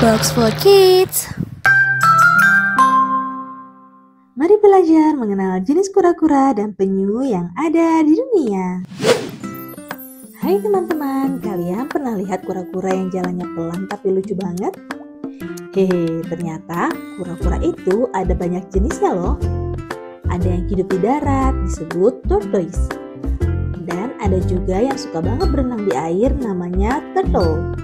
Box for Kids. Mari belajar mengenal jenis kura-kura dan penyu yang ada di dunia. Hai teman-teman, kalian pernah lihat kura-kura yang jalannya pelan tapi lucu banget? Hehe, ternyata kura-kura itu ada banyak jenisnya loh. Ada yang hidup di darat, disebut tortoise. Dan ada juga yang suka banget berenang di air, namanya turtle.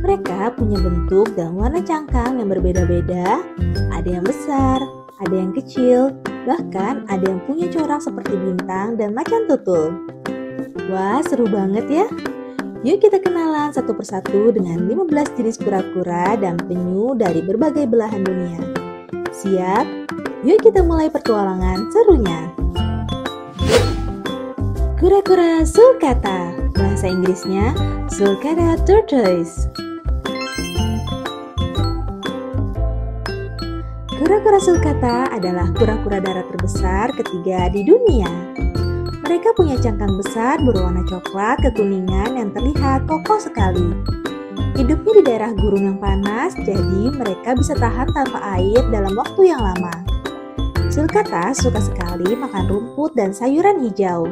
Mereka punya bentuk dan warna cangkang yang berbeda-beda. Ada yang besar, ada yang kecil, bahkan ada yang punya corak seperti bintang dan macan tutul. Wah, seru banget ya. Yuk kita kenalan satu persatu dengan 15 jenis kura-kura dan penyu dari berbagai belahan dunia. Siap? Yuk kita mulai petualangan serunya. Kura-kura sulcata, bahasa Inggrisnya Sulcata tortoise. Kura-kura sulcata adalah kura-kura darat terbesar ketiga di dunia. Mereka punya cangkang besar berwarna coklat kekuningan yang terlihat kokoh sekali. Hidupnya di daerah gurun yang panas, jadi mereka bisa tahan tanpa air dalam waktu yang lama. Sulcata suka sekali makan rumput dan sayuran hijau.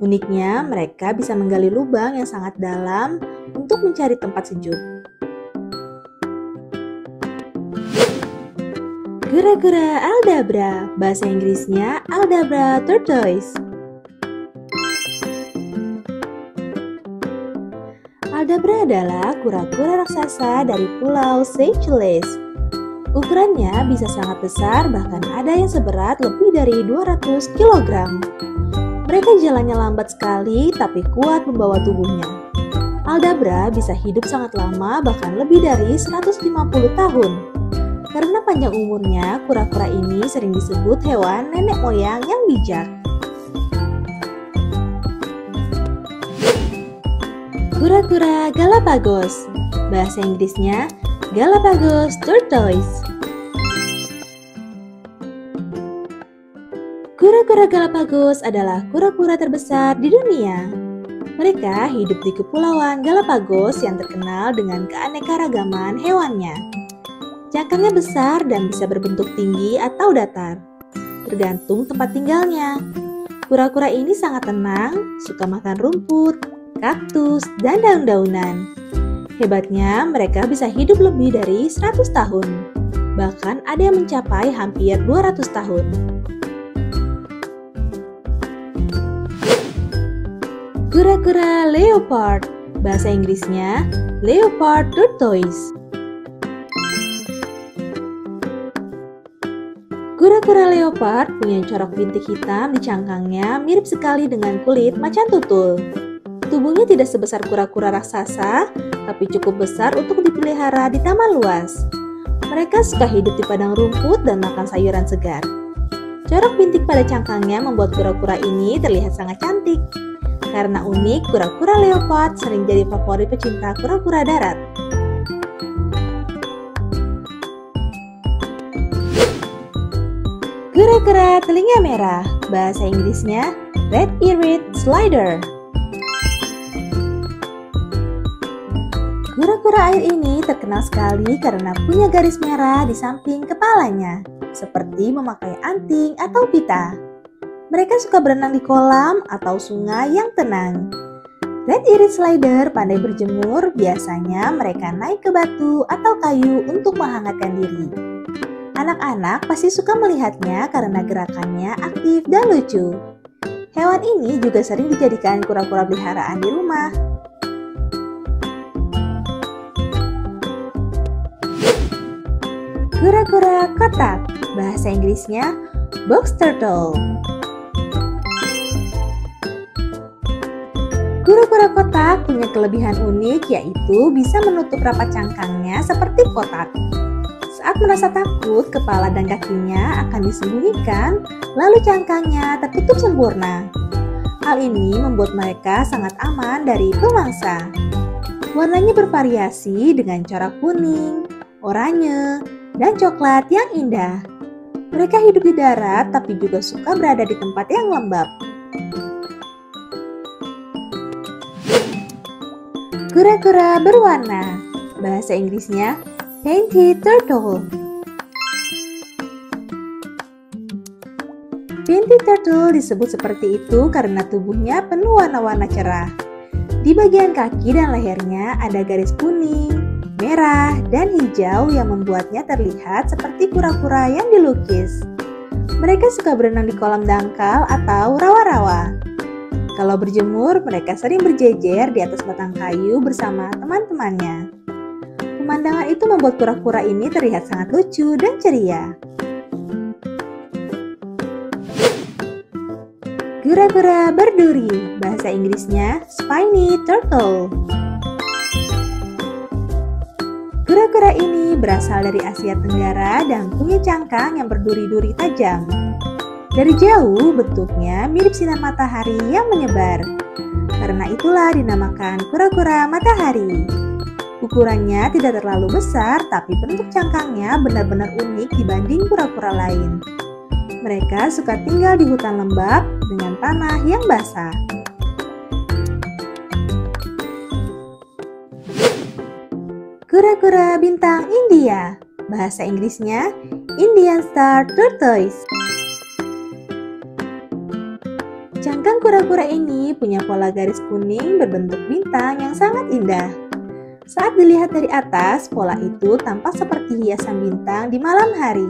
Uniknya, mereka bisa menggali lubang yang sangat dalam untuk mencari tempat sejuk. Kura-kura Aldabra, bahasa Inggrisnya Aldabra tortoise. Aldabra adalah kura-kura raksasa dari Pulau Seychelles. Ukurannya bisa sangat besar, bahkan ada yang seberat lebih dari 200 kg. Mereka jalannya lambat sekali, tapi kuat membawa tubuhnya. Aldabra bisa hidup sangat lama, bahkan lebih dari 150 tahun. Karena panjang umurnya, kura-kura ini sering disebut hewan nenek moyang yang bijak. Kura-kura Galapagos, bahasa Inggrisnya Galapagos tortoise. Kura-kura Galapagos adalah kura-kura terbesar di dunia. Mereka hidup di Kepulauan Galapagos yang terkenal dengan keanekaragaman hewannya. Cangkangnya besar dan bisa berbentuk tinggi atau datar, tergantung tempat tinggalnya. Kura-kura ini sangat tenang, suka makan rumput, kaktus, dan daun-daunan. Hebatnya, mereka bisa hidup lebih dari 100 tahun. Bahkan ada yang mencapai hampir 200 tahun. Kura-kura leopard, bahasa Inggrisnya leopard tortoise. Kura-kura leopard punya corak bintik hitam di cangkangnya mirip sekali dengan kulit macan tutul. Tubuhnya tidak sebesar kura-kura raksasa, tapi cukup besar untuk dipelihara di taman luas. Mereka suka hidup di padang rumput dan makan sayuran segar. Corak bintik pada cangkangnya membuat kura-kura ini terlihat sangat cantik. Karena unik, kura-kura leopard sering jadi favorit pecinta kura-kura darat. Kura-kura telinga merah, bahasa Inggrisnya red-eared slider. Kura-kura air ini terkenal sekali karena punya garis merah di samping kepalanya, seperti memakai anting atau pita. Mereka suka berenang di kolam atau sungai yang tenang. Red-eared slider pandai berjemur, biasanya mereka naik ke batu atau kayu untuk menghangatkan diri. Anak-anak pasti suka melihatnya karena gerakannya aktif dan lucu. Hewan ini juga sering dijadikan kura-kura peliharaan di rumah. Kura-kura kotak, bahasa Inggrisnya box turtle. Kura-kura kotak punya kelebihan unik, yaitu bisa menutup rapat cangkangnya seperti kotak. Saat merasa takut, kepala dan kakinya akan disembunyikan, lalu cangkangnya tertutup sempurna. Hal ini membuat mereka sangat aman dari pemangsa. Warnanya bervariasi dengan corak kuning, oranye, dan coklat yang indah. Mereka hidup di darat tapi juga suka berada di tempat yang lembab. Kura-kura berwarna, bahasa Inggrisnya Painted turtle. Painted turtle disebut seperti itu karena tubuhnya penuh warna-warna cerah. Di bagian kaki dan lehernya ada garis kuning, merah, dan hijau yang membuatnya terlihat seperti kura-kura yang dilukis. Mereka suka berenang di kolam dangkal atau rawa-rawa. Kalau berjemur, mereka sering berjejer di atas batang kayu bersama teman-temannya. Pemandangan itu membuat kura-kura ini terlihat sangat lucu dan ceria. Kura-kura berduri, bahasa Inggrisnya spiny turtle. Kura-kura ini berasal dari Asia Tenggara dan punya cangkang yang berduri-duri tajam. Dari jauh, bentuknya mirip sinar matahari yang menyebar. Karena itulah dinamakan kura-kura matahari. Ukurannya tidak terlalu besar, tapi bentuk cangkangnya benar-benar unik dibanding kura-kura lain. Mereka suka tinggal di hutan lembab dengan tanah yang basah. Kura-kura bintang India, bahasa Inggrisnya Indian Star Tortoise. Cangkang kura-kura ini punya pola garis kuning berbentuk bintang yang sangat indah. Saat dilihat dari atas, pola itu tampak seperti hiasan bintang di malam hari.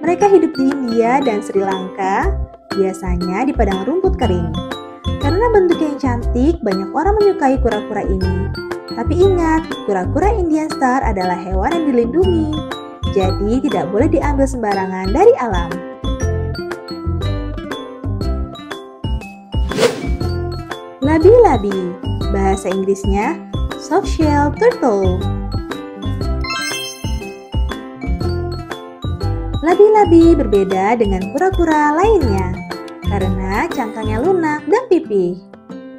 Mereka hidup di India dan Sri Lanka, biasanya di padang rumput kering. Karena bentuknya yang cantik, banyak orang menyukai kura-kura ini. Tapi ingat, kura-kura Indian Star adalah hewan yang dilindungi, jadi tidak boleh diambil sembarangan dari alam. Labi-labi, bahasa Inggrisnya soft-shell turtle. Labi-labi berbeda dengan kura-kura lainnya karena cangkangnya lunak dan pipih.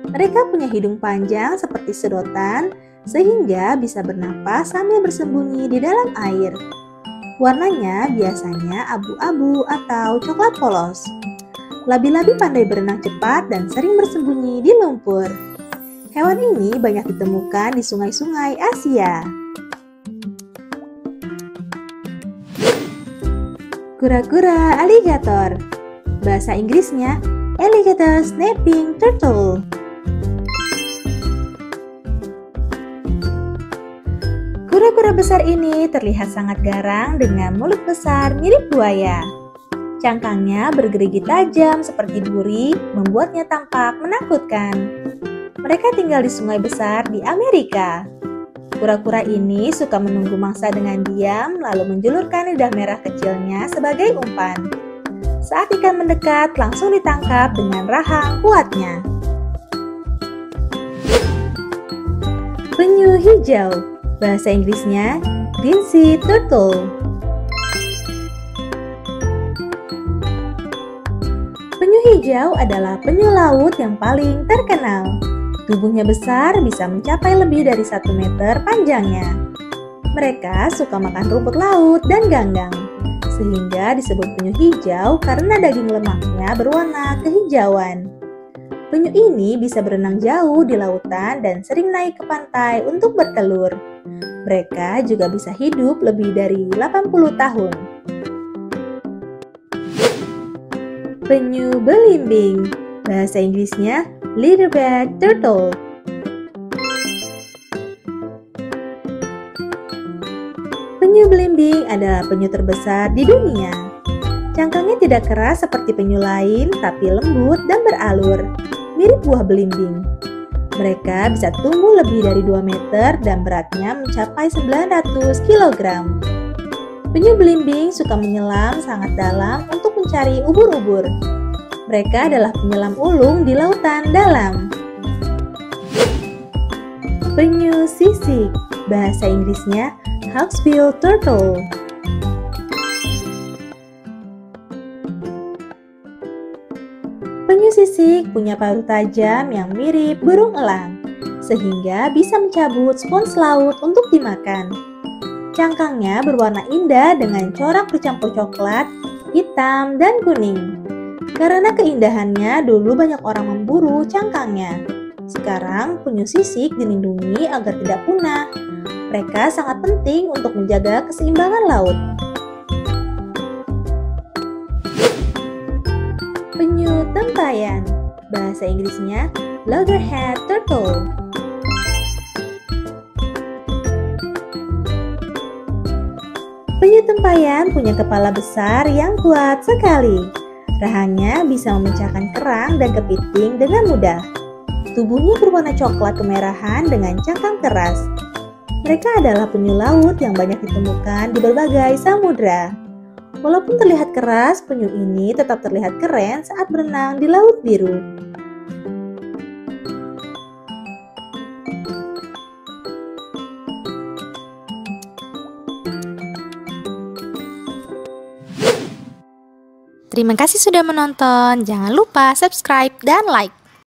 Mereka punya hidung panjang seperti sedotan sehingga bisa bernapas sambil bersembunyi di dalam air. Warnanya biasanya abu-abu atau coklat polos. Labi-labi pandai berenang cepat dan sering bersembunyi di lumpur. Hewan ini banyak ditemukan di sungai-sungai Asia. Kura-kura aligator, bahasa Inggrisnya alligator snapping turtle. Kura-kura besar ini terlihat sangat garang dengan mulut besar mirip buaya. Cangkangnya bergerigi tajam seperti duri, membuatnya tampak menakutkan. Mereka tinggal di sungai besar di Amerika. Kura-kura ini suka menunggu mangsa dengan diam, lalu menjulurkan lidah merah kecilnya sebagai umpan. Saat ikan mendekat, langsung ditangkap dengan rahang kuatnya. Penyu hijau, bahasa Inggrisnya green sea turtle. Penyu hijau adalah penyu laut yang paling terkenal. Tubuhnya besar, bisa mencapai lebih dari 1 meter panjangnya. Mereka suka makan rumput laut dan ganggang, sehingga disebut penyu hijau karena daging lemaknya berwarna kehijauan. Penyu ini bisa berenang jauh di lautan dan sering naik ke pantai untuk bertelur. Mereka juga bisa hidup lebih dari 80 tahun. Penyu belimbing, bahasa Inggrisnya leatherback turtle. Penyu belimbing adalah penyu terbesar di dunia. Cangkangnya tidak keras seperti penyu lain, tapi lembut dan beralur, mirip buah belimbing. Mereka bisa tumbuh lebih dari 2 meter dan beratnya mencapai 900 kg. Penyu belimbing suka menyelam sangat dalam untuk mencari ubur-ubur. Mereka adalah penyelam ulung di lautan dalam. Penyu sisik, bahasa Inggrisnya hawksbill turtle. Penyu sisik punya paruh tajam yang mirip burung elang, sehingga bisa mencabut spons laut untuk dimakan. Cangkangnya berwarna indah dengan corak bercampur coklat, hitam, dan kuning. Karena keindahannya, dulu banyak orang memburu cangkangnya. Sekarang penyu sisik dilindungi agar tidak punah. Mereka sangat penting untuk menjaga keseimbangan laut. Penyu tempayan, bahasa Inggrisnya loggerhead turtle. Penyu tempayan punya kepala besar yang kuat sekali. Rahangnya bisa memecahkan kerang dan kepiting dengan mudah. Tubuhnya berwarna coklat kemerahan dengan cangkang keras. Mereka adalah penyu laut yang banyak ditemukan di berbagai samudra. Walaupun terlihat keras, penyu ini tetap terlihat keren saat berenang di Laut Biru. Terima kasih sudah menonton. Jangan lupa subscribe dan like.